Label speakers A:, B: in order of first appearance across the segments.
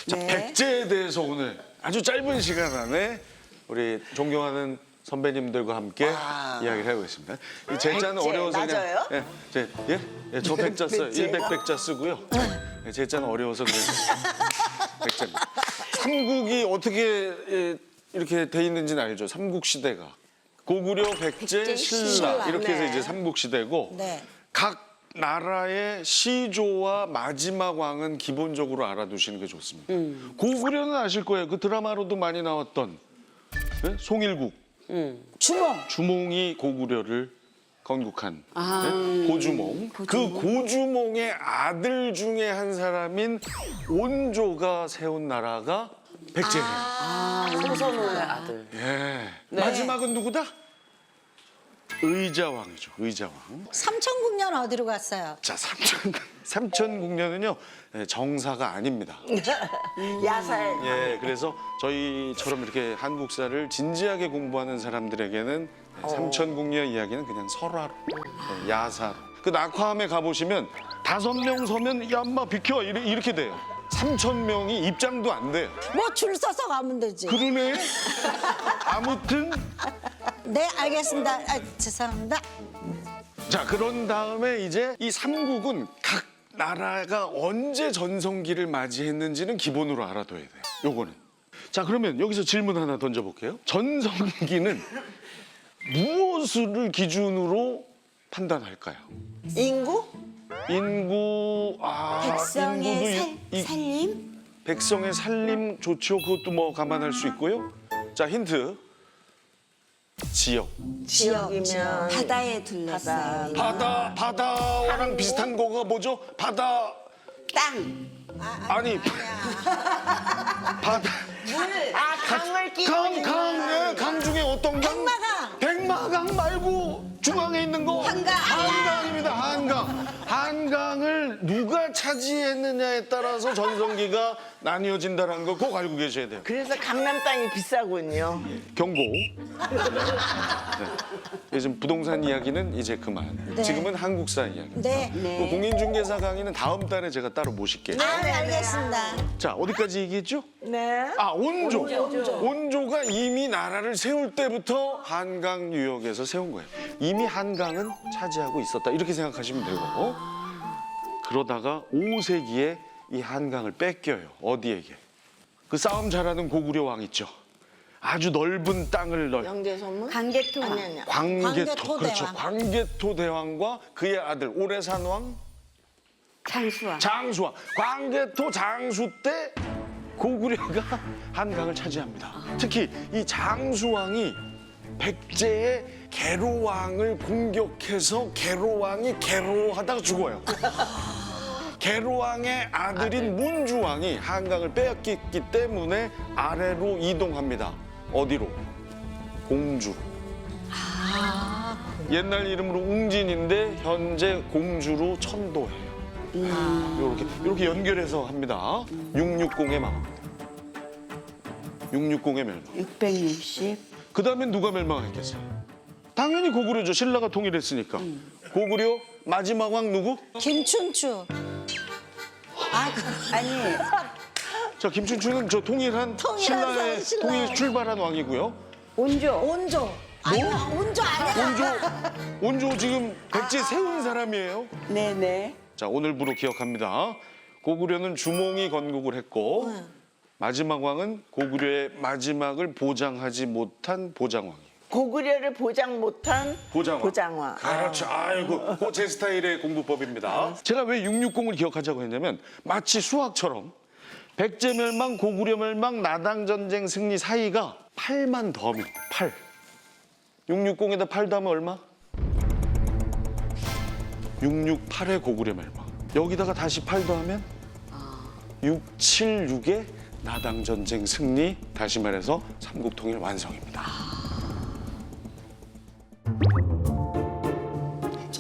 A: 자,
B: 네.
A: 백제에 대해서 오늘 아주 짧은 시간 안에 우리 존경하는 선배님들과 함께 이야기를 해보겠습니다. 이 제자는
B: 백제,
A: 어려워서
B: 맞아요?
A: 그냥 저 백자 써요.
B: 백제가?
A: 100백자 쓰고요. 제자는 어려워서 그냥 백자입니다. 삼국이 어떻게 이렇게 돼 있는지는 알죠? 삼국 시대가 고구려, 백제, 신라 이렇게 해서
B: 네.
A: 이제 삼국 시대고
C: 네.
A: 각 나라의 시조와 마지막 왕은 기본적으로 알아두시는 게 좋습니다. 고구려는 아실 거예요. 그 드라마로도 많이 나왔던 네? 송일국, 주몽이 고구려를 건국한 네? 고주몽. 그 고주몽의 아들 중에 한 사람인 온조가 세운 나라가 백제예요.
B: 소선호의 아들.
A: 예. 마지막은 누구다? 의자왕이죠. 의자왕.
C: 삼천국년 어디로 갔어요?
A: 자, 삼천국년은요 정사가 아닙니다.
B: 야살.
A: 예, 그래서 저희처럼 이렇게 한국사를 진지하게 공부하는 사람들에게는 삼천국년 이야기는 그냥 설화로, 야사로. 그 낙화암에 가보시면 5명 서면 야, 엄마 비켜 이렇게 돼요. 3,000명이 입장도 안 돼요.
C: 뭐 줄 서서 가면 되지.
A: 그러네. 아무튼
C: 네, 알겠습니다. 죄송합니다.
A: 자, 그런 다음에 이제 이 삼국은 각 나라가 언제 전성기를 맞이했는지는 기본으로 알아둬야 돼요. 요거는. 자, 그러면 여기서 질문 하나 던져볼게요. 전성기는 무엇을 기준으로 판단할까요?
B: 인구?
A: 인구,
C: 백성의
A: 인구도
C: 살림?
A: 백성의 살림 좋죠. 그것도 뭐 감안할 수 있고요. 자, 힌트. 지역.
B: 지역이면
C: 바다에 둘러싸여.
A: 바다랑 비슷한 거가 뭐죠? 바다.
B: 땅.
A: 아니. 바다.
B: 강을 끼고
A: 강 중에 어떤 강?
C: 백마강.
A: 백마강 말고 중앙에 있는 거. 한강입니다. 한강을 누가 차지했느냐에 따라서 전성기가 나뉘어진다는 거 꼭 알고 계셔야 돼요.
B: 그래서 강남 땅이 비싸군요.
A: 경고. 네. 요즘 부동산 이야기는 이제 그만.
C: 네.
A: 지금은 한국사 이야기.
C: 네.
A: 그 공인중개사 강의는 다음 달에 제가 따로 모실게요.
C: 네, 알겠습니다.
A: 자, 어디까지 얘기했죠?
B: 네.
A: 온조. 온조가 이미 나라를 세울 때부터 한강 유역에서 세운 거예요. 이미 한강은 차지하고 있었다. 이렇게 생각하시면 되고. 그러다가 5세기에 이 한강을 뺏겨요. 어디에게? 그 싸움 잘하는 고구려 왕 있죠. 아주 넓은 땅을
B: 영재선물?
C: 광개토.
B: 아니.
A: 광개토. 그렇죠.
C: 대왕.
A: 광개토 대왕과 그의 아들 오래산 왕
C: 장수왕.
A: 장수왕. 광개토 장수 때 고구려가 한강을 차지합니다. 특히 이 장수왕이 백제의 계로왕을 공격해서 계로왕이 계로하다가 죽어요. 계로왕의 아들인 문주왕이 한강을 빼앗겼기 때문에 아래로 이동합니다. 어디로? 공주로. 옛날 이름으로 웅진인데 현재 공주로 천도해요. 이렇게 연결해서 합니다. 660의 망. 660의 멸망.
B: 660.
A: 그 다음엔 누가 멸망했겠어요? 당연히 고구려죠. 신라가 통일했으니까. 고구려 마지막 왕 누구?
C: 김춘추.
B: 아니.
A: 자, 김춘추는 저 통일한 신라의
C: 신라의.
A: 통일 출발한 왕이고요.
C: 온조. 아니야, 온조 아니야.
A: 온조 지금 백제 세운 사람이에요.
B: 네네.
A: 자, 오늘부로 기억합니다. 고구려는 주몽이 건국을 했고 마지막 왕은 고구려의 마지막을 보장하지 못한 보장왕이에요.
B: 고구려를 보장 못한
A: 보장왕.
B: 보장왕.
A: 그렇죠. 아이고, 그거 제 스타일의 공부법입니다. 제가 왜 660을 기억하자고 했냐면 마치 수학처럼 백제 멸망, 고구려 멸망, 나당 전쟁 승리 사이가 8만 더하면 8. 660에다 8 더하면 얼마? 668의 고구려 멸망. 여기다가 다시 8 더하면 676의 나당 전쟁 승리. 다시 말해서 삼국 통일 완성입니다.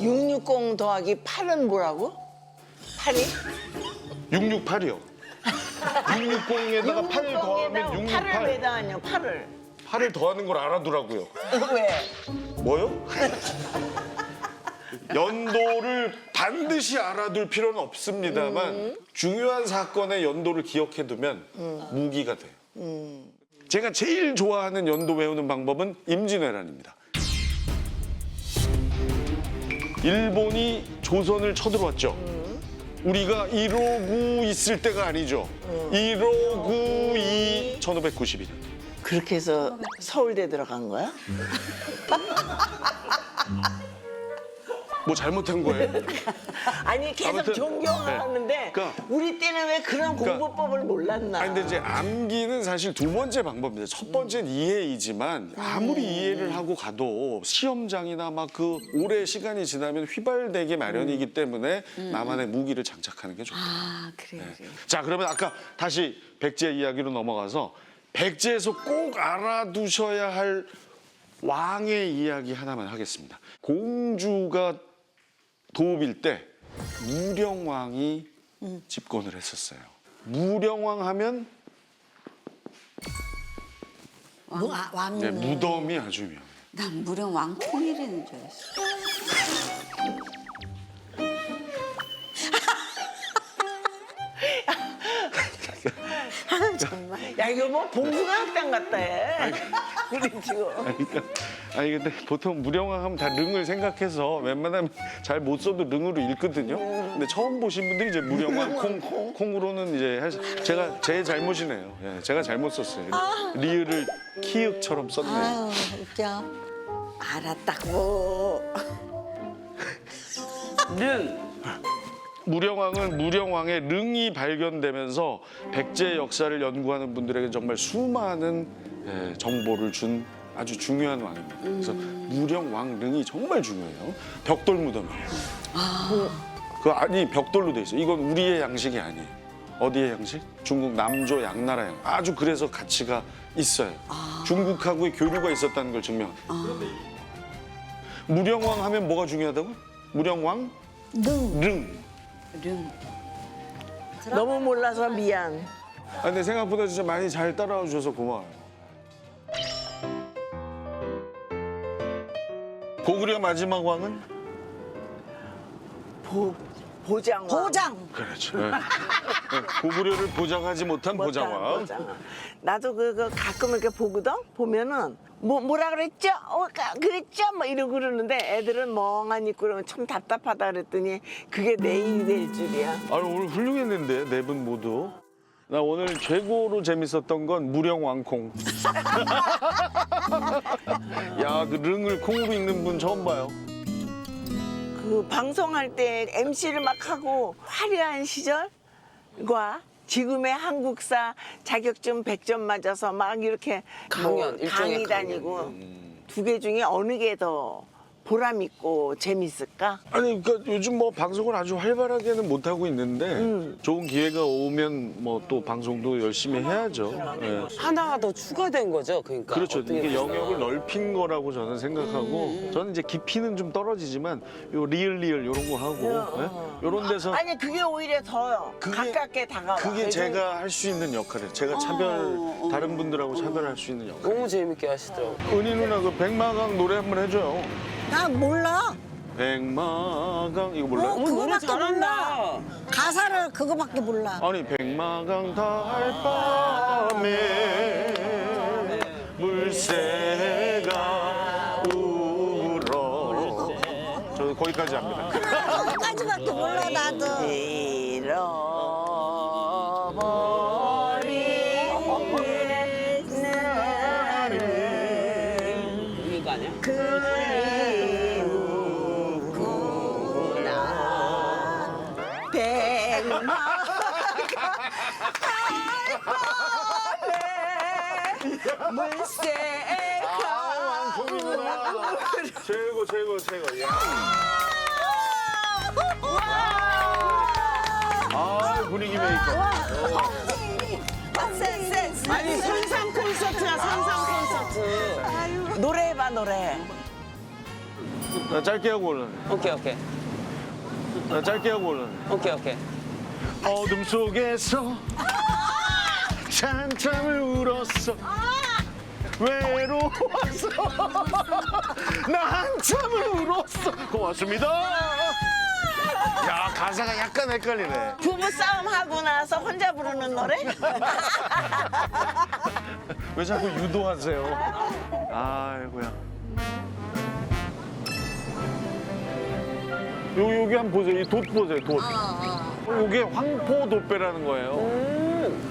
B: 660 더하기 8은 뭐라고? 8이?
A: 668이요. 660에다가 8 더하면
B: 8을
A: 668.
B: 왜 더하냐? 8을.
A: 8을 더하는 걸 알아두라고요.
B: 왜?
A: 뭐요? 연도를 반드시 알아둘 필요는 없습니다만 중요한 사건의 연도를 기억해두면 무기가 돼요. 제가 제일 좋아하는 연도 외우는 방법은 임진왜란입니다. 일본이 조선을 쳐들어왔죠. 우리가 159 있을 때가 아니죠. 1592 1591.
B: 그렇게 해서 서울대 들어간 거야?
A: 뭐 잘못한 거예요?
B: 아니 계속
A: 아무튼,
B: 존경을
A: 네.
B: 하는데
A: 그러니까-
B: 우리 때는 왜 그런 공부법을 몰랐나?
A: 아니 근데 이제 암기는 사실 두 번째 방법입니다. 첫 번째는 이해이지만 아무리 이해를 하고 가도 시험장이나 막 그 오래 시간이 지나면 휘발되기 마련이기 때문에 나만의 무기를 장착하는 게 좋다.
C: 아, 그래.
A: 자, 그러면 아까 다시 백제 이야기로 넘어가서 백제에서 꼭 알아두셔야 할 왕의 이야기 하나만 하겠습니다. 공주가 도읍일 때 무령왕이 집권을 했었어요. 무령왕 하면
C: 왕.
A: 네, 무덤이 아주 유명해요.
C: 난 무령 왕통일이는 줄 알았어.
B: 야 이거 뭐 봉숭아학당 같다 해. 우리 지금.
A: 아니 근데 보통 무령왕 하면 다 릉을 생각해서 웬만하면 잘 못 써도 릉으로 읽거든요. 근데 처음 보신 분들이 이제 무령왕 콩으로는 이제 제가 제 잘못이네요. 예, 제가 잘못 썼어요. 리을을 키읔처럼 썼네요.
C: 아유, 웃겨. 알았다고.
A: 무령왕은 무령왕의 릉이 발견되면서 백제 역사를 연구하는 분들에게 정말 수많은 정보를 준 아주 중요한 왕입니다. 그래서 무령왕 릉이 정말 중요해요. 벽돌 무덤이에요. 아니 벽돌로 돼 있어요. 이건 우리의 양식이 아니에요. 어디의 양식? 중국 남조 양나라 양. 아주 그래서 가치가 있어요. 중국하고의 교류가 있었다는 걸 증명합니다. 무령왕 하면 뭐가 중요하다고? 무령왕 릉.
B: 너무 몰라서 미안.
A: 아, 근데 생각보다 진짜 많이 잘 따라와 주셔서 고마워요. 고구려 마지막 왕은?
B: 보장왕.
C: 보장.
A: 그렇죠. 네. 고구려를 보장하지 못한 보장왕.
B: 보장왕. 나도 그거 가끔 이렇게 보거든. 보면은 뭐라 그랬죠? 그랬죠? 뭐 이러고 그러는데 애들은 멍하니 있고 그러면 참 답답하다 그랬더니 그게 내 일이 될 줄이야.
A: 아니, 오늘 훌륭했는데 네 분 모두. 나 오늘 최고로 재밌었던 건 무령왕콩. 야, 그 릉을 콩으로 읽는 분 처음 봐요.
B: 그 방송할 때 MC를 막 하고 화려한 시절과 지금의 한국사 자격증 100점 맞아서 막 이렇게
D: 강연, 일종의
B: 강의 다니고 두 개 중에 어느 게 더 보람 있고 재밌을까?
A: 아니, 그러니까 요즘 뭐 방송을 아주 활발하게는 못 하고 있는데 좋은 기회가 오면 뭐 또 방송도 열심히 해야죠. 예.
D: 하나가 더 추가된 거죠. 그러니까
A: 그렇죠.
D: 어떻게
A: 이게
D: 보면.
A: 영역을 넓힌 거라고 저는 생각하고 저는 이제 깊이는 좀 떨어지지만 요 리을 이런 거 하고 이런 데서
B: 아니 그게 오히려 더
A: 그게-
B: 가깝게 다가와.
A: 그게 제가 할 수 있는 역할이에요. 제가 다른 분들하고 차별할 수 있는 역할.
D: 너무 재밌게 하시더라고.
A: 은희 누나 그 백마강 노래 한번 해줘요.
C: 나 몰라.
A: 백마강 이거 몰라요?
D: 어머, 노래
C: 그거밖에
D: 잘한다.
C: 몰라. 가사를 그거밖에 몰라.
A: 아니 백마강 달밤에 물새가 울어. 저 거기까지 합니다.
C: 그거까지밖에 몰라 나도.
B: 잃어버린 나를
D: 이거 아니야?
B: 그리우구나 백마가 달밤에 물새가
A: 최고. 야. 아 분위기 메이커.
B: 아니 선상 콘서트야 선상 콘서트 노래 해봐 노래
A: 나 짧게 하고 올라.
D: 오케이.
A: 나 짧게 하고 올라.
D: 오케이.
A: 어둠 속에서 찬참을 울었어. 외로웠어. 나 한참을 울었어. 고맙습니다. 야, 가사가 약간 헷갈리네.
B: 부부 싸움 하고 나서 혼자 부르는 노래?
A: 왜 자꾸 유도하세요? 아이고야. 여기 한번 보세요. 이 돛 보세요, 돛. 이게 황포돛배라는 거예요.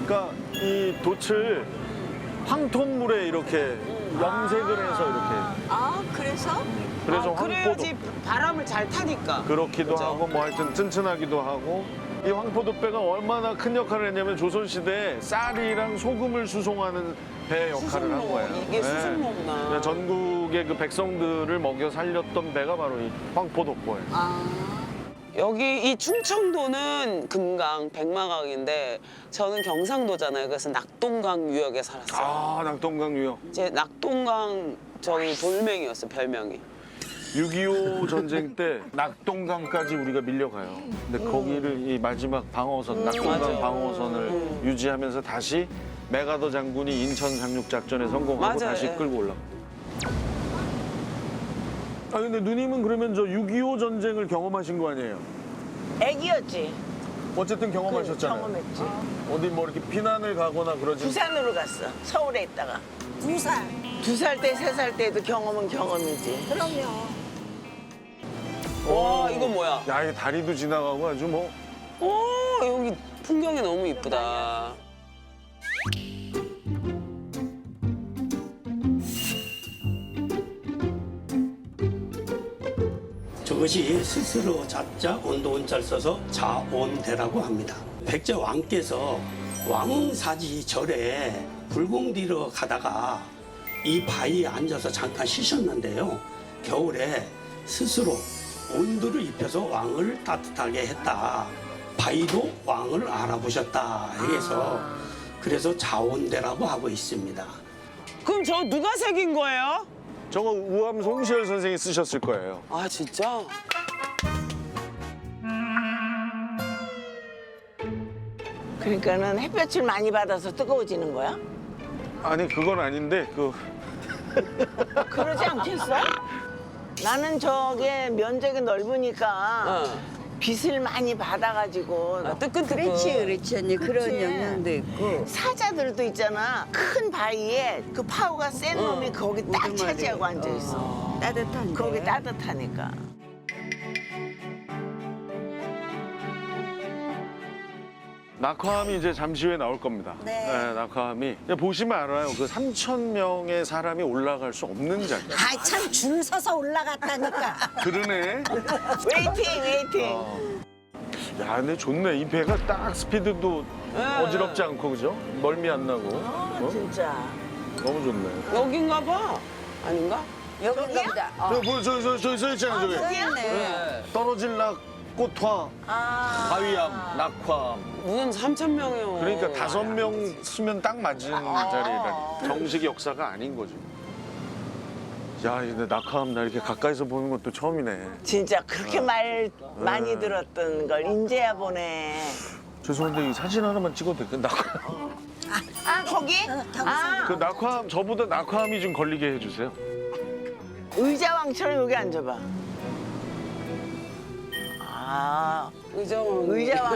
A: 그러니까 이 돛을 황토물에 이렇게 염색을 해서 이렇게.
C: 아, 그래서?
A: 그래서
D: 그래야지 바람을 잘 타니까.
A: 그렇기도
D: 그죠?
A: 하고 뭐 하여튼 튼튼하기도 하고. 이 황포돛배가 얼마나 큰 역할을 했냐면 조선시대에 쌀이랑 소금을 수송하는 배 역할을 한 거예요.
D: 이게 수송로구나.
A: 네. 전국의 그 백성들을 먹여 살렸던 배가 바로 이 황포돛배예요.
D: 여기 이 충청도는 금강, 백마강인데 저는 경상도잖아요. 그래서 낙동강 유역에 살았어요.
A: 아, 낙동강 유역.
D: 제 낙동강 저기 돌멩이였어요, 별명이.
A: 6.25 전쟁 때 낙동강까지 우리가 밀려가요. 근데 거기를 이 마지막 방어선, 낙동강
D: 맞아요.
A: 방어선을 유지하면서 다시 메가더 장군이 인천 상륙 작전에 성공하고
D: 맞아요.
A: 다시
D: 예.
A: 끌고 올라. 아 근데 누님은 그러면 저 6.25 전쟁을 경험하신 거 아니에요?
B: 애기였지.
A: 어쨌든 경험하셨잖아요.
B: 경험했지.
A: 어디 뭐 이렇게 피난을 가거나 그러지.
B: 부산으로 갔어. 서울에 있다가.
C: 2살.
B: 2살 때, 3살 때도 경험은 경험이지.
C: 그럼요.
D: 와, 이건 뭐야?
A: 야, 이 다리도 지나가고 아주 뭐.
D: 오, 여기 풍경이 너무 이쁘다.
E: 저것이 스스로 자자 온도 온자를 써서 자온대라고 합니다. 백제 왕께서 왕사지 절에 불공디러 가다가 이 바위에 앉아서 잠깐 쉬셨는데요. 겨울에 스스로 온도를 입혀서 왕을 따뜻하게 했다. 바위도 왕을 알아보셨다. 해서 그래서 자온대라고 하고 있습니다.
D: 그럼 저 누가 새긴 거예요?
A: 저거 우암 송시열 선생이 쓰셨을 거예요.
D: 아, 진짜?
B: 그러니까는 햇볕을 많이 받아서 뜨거워지는 거야?
A: 아니 그건 아닌데 그
B: 그러지 않겠어? 나는 저게 면적이 넓으니까 빛을 많이 받아가지고
D: 아, 뜨끈뜨끈.
C: 그렇지, 언니. 그런
B: 그치.
C: 영향도 있고.
B: 사자들도 있잖아. 큰 바위에 그 파워가 센 놈이 거기 딱
C: 우두머리.
B: 차지하고 앉아있어.
C: 따뜻한데.
B: 거기 따뜻하니까.
A: 낙화암이 이제 잠시 후에 나올 겁니다.
C: 네.
A: 낙화암이 그냥 보시면 알아요. 그 3,000명의 사람이 올라갈 수 없는 자리.
C: 아, 참 줄 서서 올라갔다니까.
A: 그러네.
B: 웨이팅.
A: 야, 근데 좋네. 이 배가 딱 스피드도 어지럽지 않고 그죠? 멀미 안 나고. 어?
B: 진짜.
A: 너무 좋네.
D: 여긴가 봐. 아닌가?
C: 여긴가 보다.
A: 저기 서 있잖아 저기.
C: 있네.
A: 떨어질 낙, 꽃화, 바위암, 낙화암.
D: 무슨 3,000명이요.
A: 그러니까 5명 쓰면 딱 맞은 자리라. 정식 역사가 아닌 거죠. 야, 근데 낙화암 나 이렇게 가까이서 보는 것도 처음이네.
B: 진짜 그렇게 말 많이 들었던 걸 인제야 보네.
A: 죄송한데 이 사진 하나만 찍어도 될까요? 낙화암.
B: 아, 거기? 아,
A: 그 낙화암 저보다 낙화암이 좀 걸리게 해주세요.
B: 의자왕처럼 여기 앉아봐. 아,
D: 의자왕.
B: 의자왕